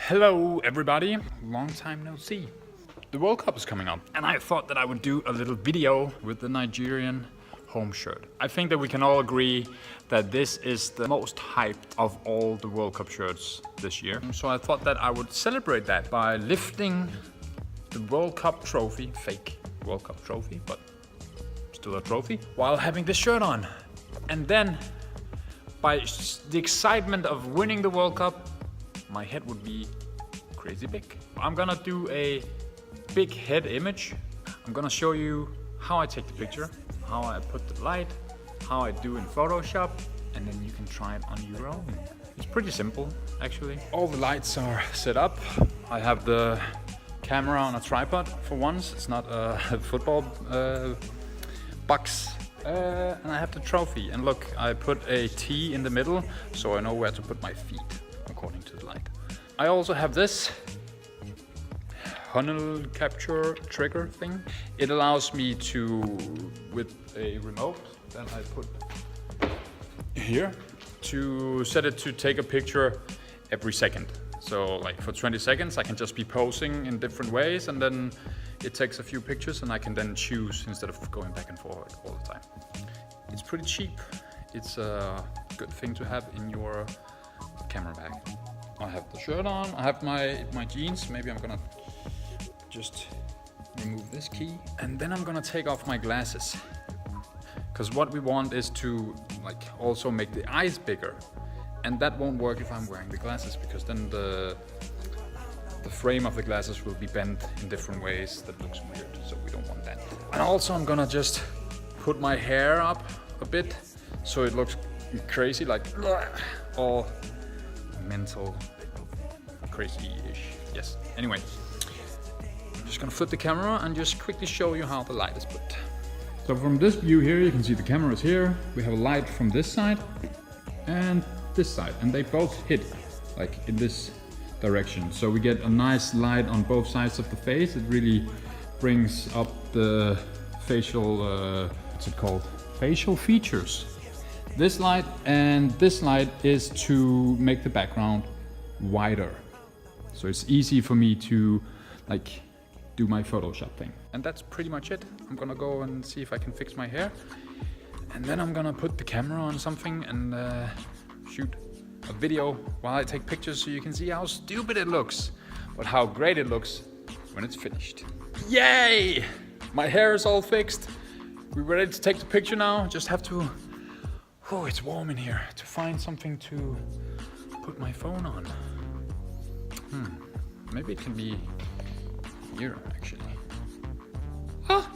Hello everybody, long time no see. The World Cup is coming up and I thought that I would do a little video with the Nigerian home shirt. I think that we can all agree that this is the most hyped of all the World Cup shirts this year. So I thought that I would celebrate that by lifting the World Cup trophy, fake World Cup trophy, but still a trophy, while having this shirt on. And then by the excitement of winning the World Cup, my head would be crazy big. I'm gonna do a big head image. I'm gonna show you how I take the picture, how I put the light, how I do in Photoshop, and then you can try it on your own. It's pretty simple, actually. All the lights are set up. I have the camera on a tripod for once. It's not a football box. And I have the trophy. And look, I put a T in the middle, so I know where to put my feet, according to the light. I also have this funnel capture trigger thing. It allows me to, with a remote that I put here, to set it to take a picture every second. So like for 20 seconds I can just be posing in different ways, and then it takes a few pictures and I can then choose instead of going back and forward all the time. It's pretty cheap. It's a good thing to have in your camera bag. I have the shirt on, I have my jeans. Maybe I'm gonna just remove this key, and then I'm gonna take off my glasses, because what we want is to like also make the eyes bigger, and that won't work if I'm wearing the glasses, because then the frame of the glasses will be bent in different ways. That looks weird, so we don't want that. And also I'm gonna just put my hair up a bit so it looks crazy, like all mental crazy-ish. Yes, anyway, I'm just gonna flip the camera and just quickly show you how the light is put. So from this view here, you can see the camera is here. We have a light from this side and this side, and they both hit like in this direction. So we get a nice light on both sides of the face. It really brings up the facial, what's it called? Facial features. This light and this light is to make the background wider. So it's easy for me to like do my Photoshop thing. And that's pretty much it. I'm gonna go and see if I can fix my hair. And then I'm gonna put the camera on something and shoot a video while I take pictures, so you can see how stupid it looks, but how great it looks when it's finished. Yay! My hair is all fixed. We're ready to take the picture now. Just have to, oh, it's warm in here, to find something to put my phone on. Maybe it can be here, actually. Ah!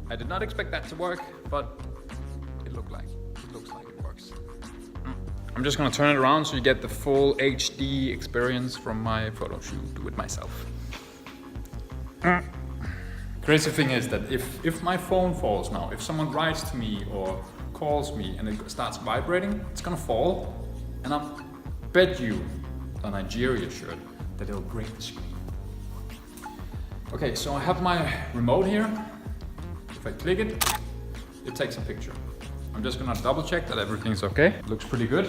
I did not expect that to work, but it looks like it works. I'm just gonna turn it around so you get the full HD experience from my photo shoot with myself. Crazy thing is that if my phone falls now, if someone writes to me or calls me and it starts vibrating, it's gonna fall, and I bet you a Nigeria shirt that it'll break the screen. Okay, so I have my remote here. If I click it, it takes a picture. I'm just gonna double check that everything's okay. It looks pretty good,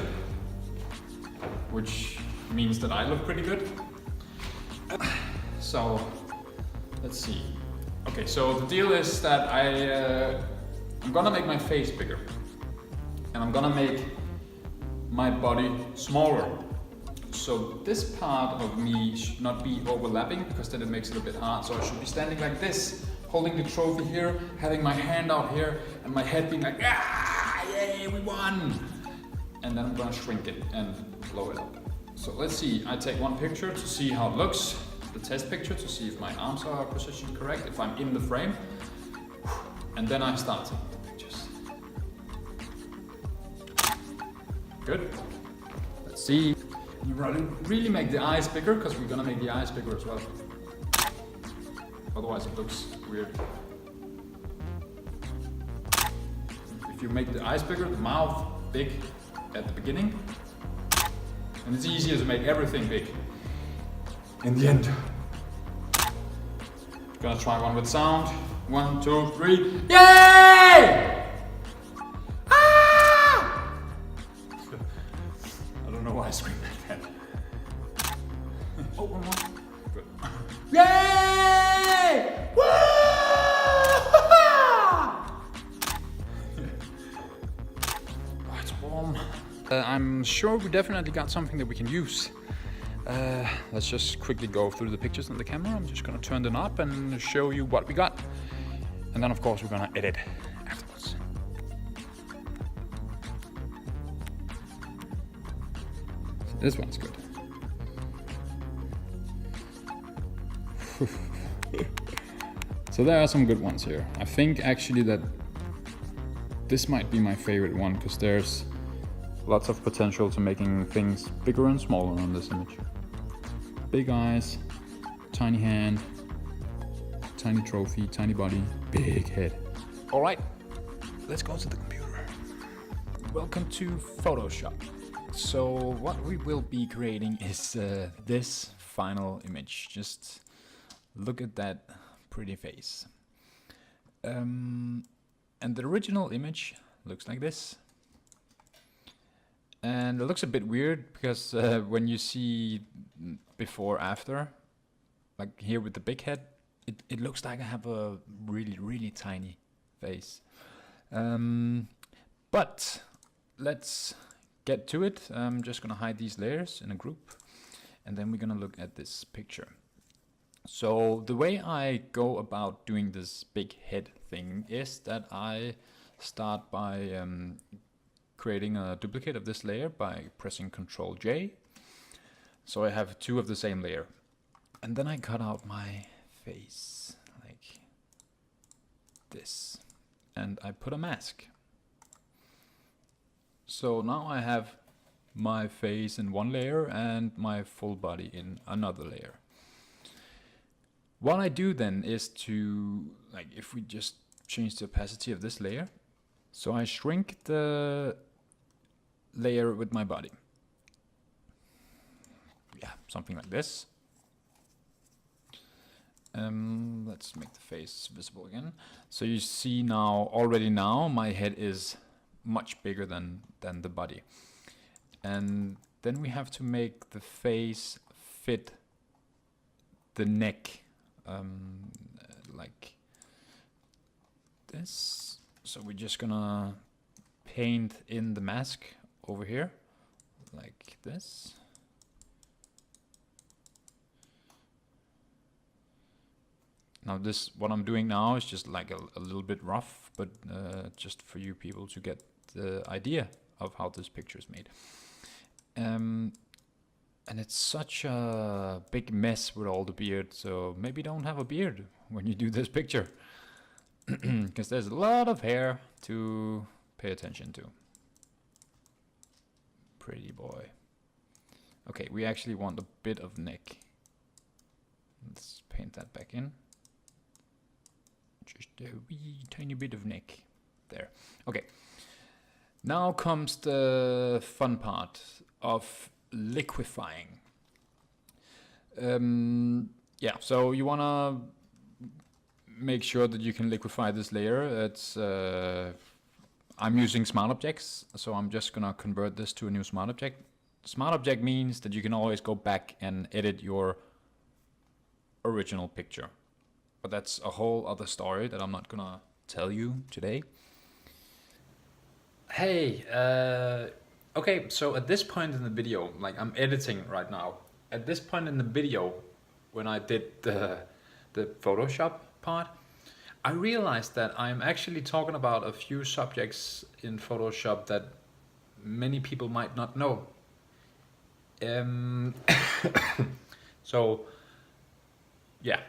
which means that I look pretty good. So let's see. Okay, so the deal is that I'm gonna make my face bigger, and I'm gonna make my body smaller. So this part of me should not be overlapping, because then it makes it a bit hard. So I should be standing like this, holding the trophy here, having my hand out here, and my head being like, ah, yay, we won! And then I'm gonna shrink it and blow it up. So let's see, I take one picture to see how it looks, the test picture to see if my arms are positioned correct, if I'm in the frame, and then I start taking the pictures. Good. Let's see. You really make the eyes bigger, because we're gonna make the eyes bigger as well. Otherwise it looks weird. If you make the eyes bigger, the mouth big at the beginning, and it's easier to make everything big in the end. Gonna try one with sound. 1, 2, 3. Yay! Ah! I don't know why I screamed like that. Oh, one more. Good. Yay! Woo! Oh, it's warm. I'm sure we definitely got something that we can use. Let's just quickly go through the pictures on the camera. I'm just gonna turn them up and show you what we got. And then of course we're gonna edit afterwards. So this one's good. So there are some good ones here. I think actually that this might be my favorite one because there's lots of potential to making things bigger and smaller on this image. Big eyes, tiny hand, tiny trophy, tiny body, big head. All right, let's go to the computer. Welcome to Photoshop. So what we will be creating is this final image. Just look at that pretty face. And the original image looks like this. And it looks a bit weird because when you see before after, like here with the big head, it looks like I have a really tiny face. But let's get to it. I'm just gonna hide these layers in a group and then we're gonna look at this picture. So the way I go about doing this big head thing is that I start by creating a duplicate of this layer by pressing Ctrl J. So I have two of the same layer. And then I cut out my face like this. And I put a mask. So now I have my face in one layer and my full body in another layer. What I do then is to, like, if we just change the opacity of this layer, so I shrink the layer with my body. Yeah, something like this. Let's make the face visible again. So you see now, already now, my head is much bigger than the body. And then we have to make the face fit the neck. Like this. So we're just gonna paint in the mask over here like this. Now this, what I'm doing now is just like a little bit rough, but just for you people to get the idea of how this picture is made. And it's such a big mess with all the beard, so maybe don't have a beard when you do this picture. Because there's a lot of hair to pay attention to. Pretty boy. Okay, we actually want a bit of neck. Let's paint that back in. Just a wee tiny bit of neck. There. Okay. Now comes the fun part of liquifying. Yeah, so you wanna make sure that you can liquify this layer. It's I'm using Smart Objects, so I'm just gonna convert this to a new Smart Object. Smart Object means that you can always go back and edit your original picture. But that's a whole other story that I'm not gonna tell you today. Hey, okay, so at this point in the video, like I'm editing right now. At this point in the video, when I did the Photoshop part, I realized that I'm actually talking about a few subjects in Photoshop that many people might not know. So, yeah,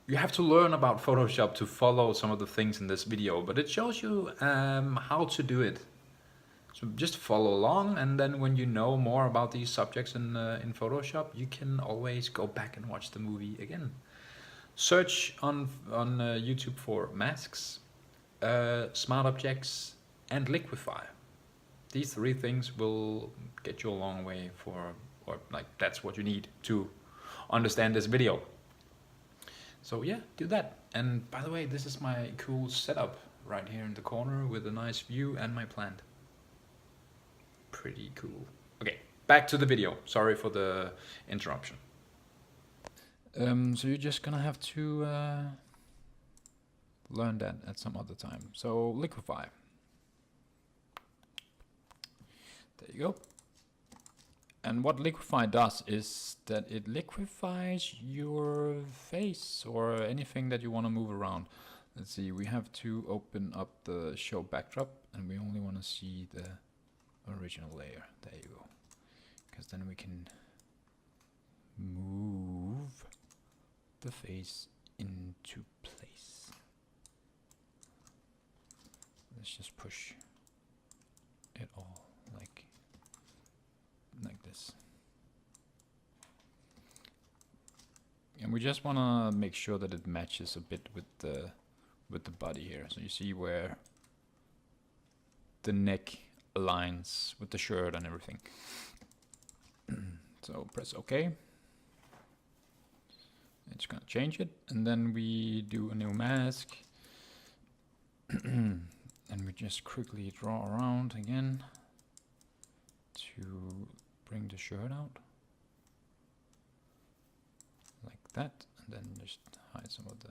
you have to learn about Photoshop to follow some of the things in this video, but it shows you how to do it. So just follow along, and then when you know more about these subjects in Photoshop, you can always go back and watch the movie again. Search on YouTube for masks, smart objects, and liquify. These three things will get you a long way for, or like that's what you need to understand this video. So yeah, do that. And by the way, this is my cool setup right here in the corner with a nice view and my plant. Pretty cool. Okay, back to the video. Sorry for the interruption. So you're just gonna have to learn that at some other time. So liquify. There you go. And what liquify does is that it liquefies your face or anything that you want to move around. Let's see, we have to open up the show backdrop, and we only want to see the original layer. There you go. Because then we can move the face into place. Let's just push it all like this. And we just want to make sure that it matches a bit with the body here. So you see where the neck aligns with the shirt and everything. So press OK. It's gonna change it, and then we do a new mask. And we just quickly draw around again to bring the shirt out like that, and then just hide some of the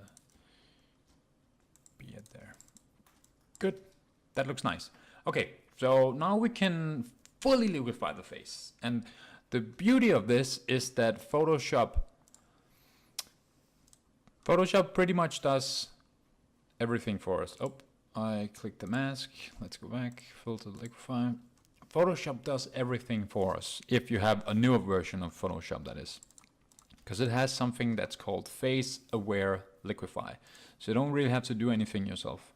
beard there. Good, that looks nice. Okay, so now we can fully liquify the face, and the beauty of this is that Photoshop pretty much does everything for us. Oh, I clicked the mask. Let's go back, filter, liquify. Photoshop does everything for us if you have a newer version of Photoshop, that is. Because it has something that's called Face Aware Liquify. So you don't really have to do anything yourself.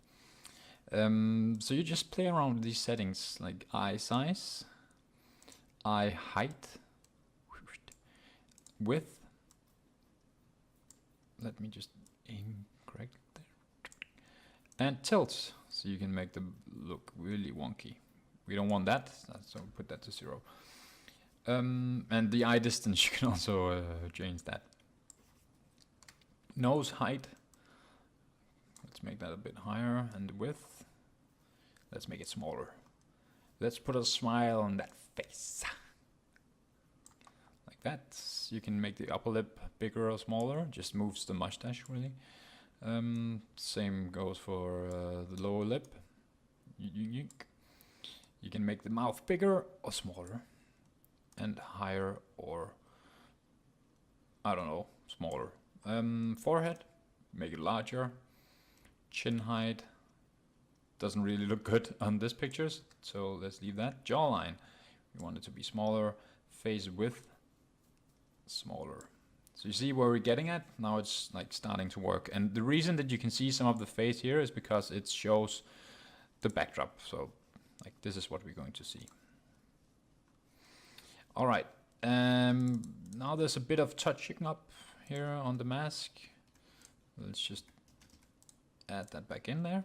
So you just play around with these settings like eye size, eye height, width. Let me just aim correct there. And tilt, so you can make them look really wonky. We don't want that, so put that to 0. And the eye distance, you can also change that. Nose height, let's make that a bit higher, and width, let's make it smaller. Let's put a smile on that face. Like that. You can make the upper lip bigger or smaller, just moves the mustache really. Same goes for the lower lip. You can make the mouth bigger or smaller, and higher or, I don't know, smaller. Forehead, make it larger. Chin height, doesn't really look good on this pictures, so let's leave that. Jawline, we want it to be smaller. Face width, smaller. So you see where we're getting at? Now it's like starting to work. And the reason that you can see some of the face here is because it shows the backdrop. So like this is what we're going to see. All right, now there's a bit of touching up here on the mask. Let's just add that back in there.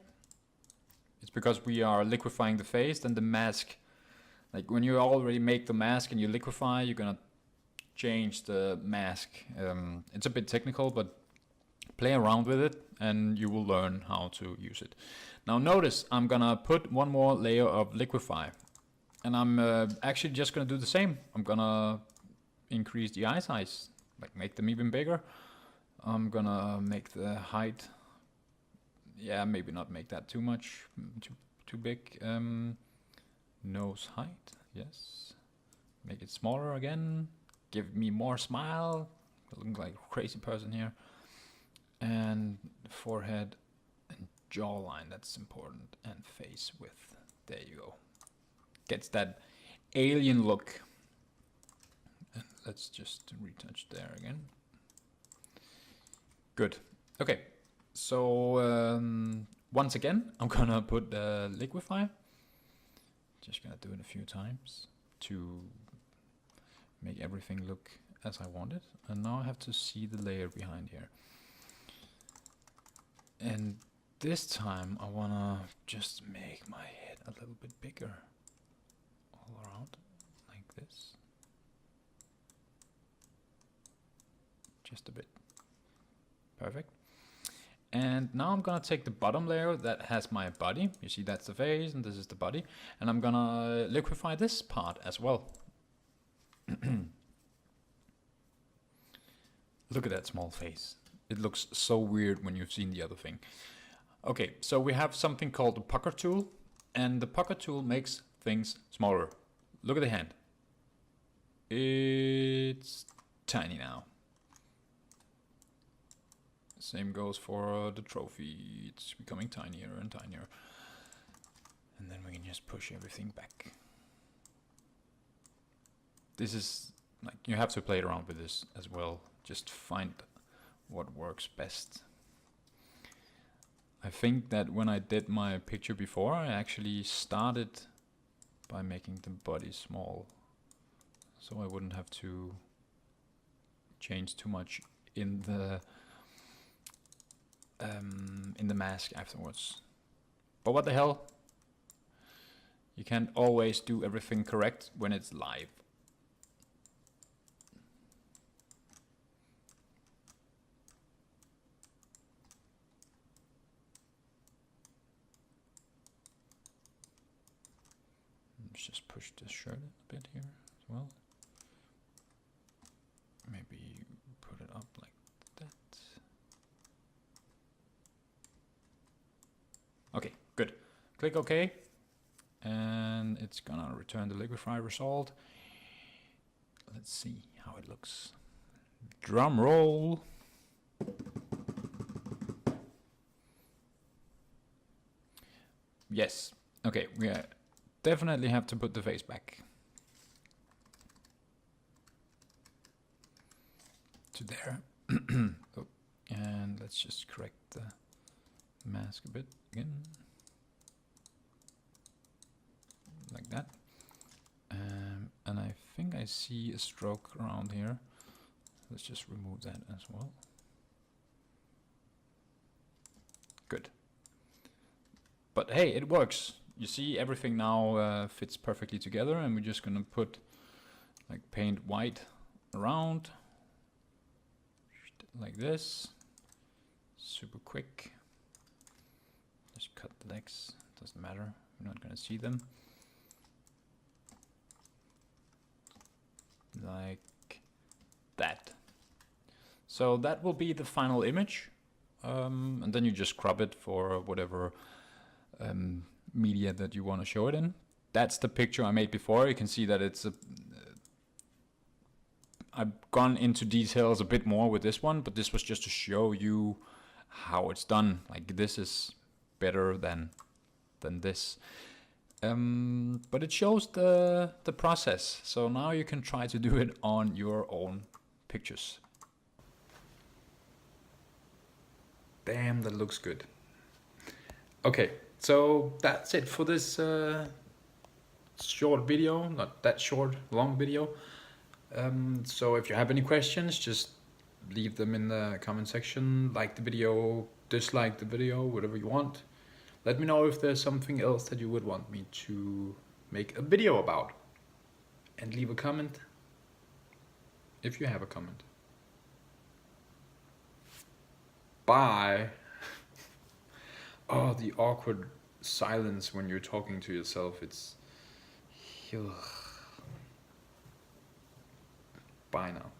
It's because we are liquefying the face, then the mask, like when you already make the mask and you liquefy, you're gonna change the mask. It's a bit technical, but play around with it and you will learn how to use it. Now notice I'm gonna put one more layer of liquify, and I'm actually just gonna do the same. I'm gonna increase the eye size, like make them even bigger. I'm gonna make the height, yeah, maybe not make that too much, too big. Nose height, yes, make it smaller again. Give me more smile, looking like a crazy person here. And forehead and jawline, that's important. And face width, there you go. Gets that alien look. And let's just retouch there again. Good, okay. So once again, I'm gonna put liquify. Just gonna do it a few times to make everything look as I want it. And now I have to see the layer behind here. And this time I wanna just make my head a little bit bigger. All around, like this. Just a bit. Perfect. And now I'm gonna take the bottom layer that has my body. You see that's the face and this is the body. And I'm gonna liquify this part as well. Look at that small face. It looks so weird when you've seen the other thing. Okay, so we have something called the pucker tool, and the pucker tool makes things smaller. Look at the hand. It's tiny now. Same goes for the trophy. It's becoming tinier and tinier. And then we can just push everything back. This is like, you have to play around with this as well. Just find what works best. I think that when I did my picture before, I actually started by making the body small, so I wouldn't have to change too much in the mask afterwards. But what the hell? You can't always do everything correct when it's live. Let's just push this shirt a bit here as well. Maybe put it up like that. Okay, good. Click OK. And it's gonna return the Liquify result. Let's see how it looks. Drum roll. Yes. Okay, we definitely have to put the face back to there. Oh, and let's just correct the mask a bit again, like that. And I think I see a stroke around here. Let's just remove that as well. Good. But hey, it works. You see, everything now fits perfectly together, and we're just gonna put like paint white around like this. Super quick. Just cut the legs, doesn't matter, we're not gonna see them. Like that. So that will be the final image, and then you just crop it for whatever media that you want to show it in. That's the picture I made before. You can see that it's I've gone into details a bit more with this one, but this was just to show you how it's done. Like, this is better than this. But it shows the process. So now you can try to do it on your own pictures. Damn, that looks good. Okay, so that's it for this short video. Not that short, long video. So if you have any questions, just leave them in the comment section. Like the video, dislike the video, whatever you want. Let me know if there's something else that you would want me to make a video about. And leave a comment if you have a comment. Bye. Oh, the awkward silence when you're talking to yourself. It's... Bye now.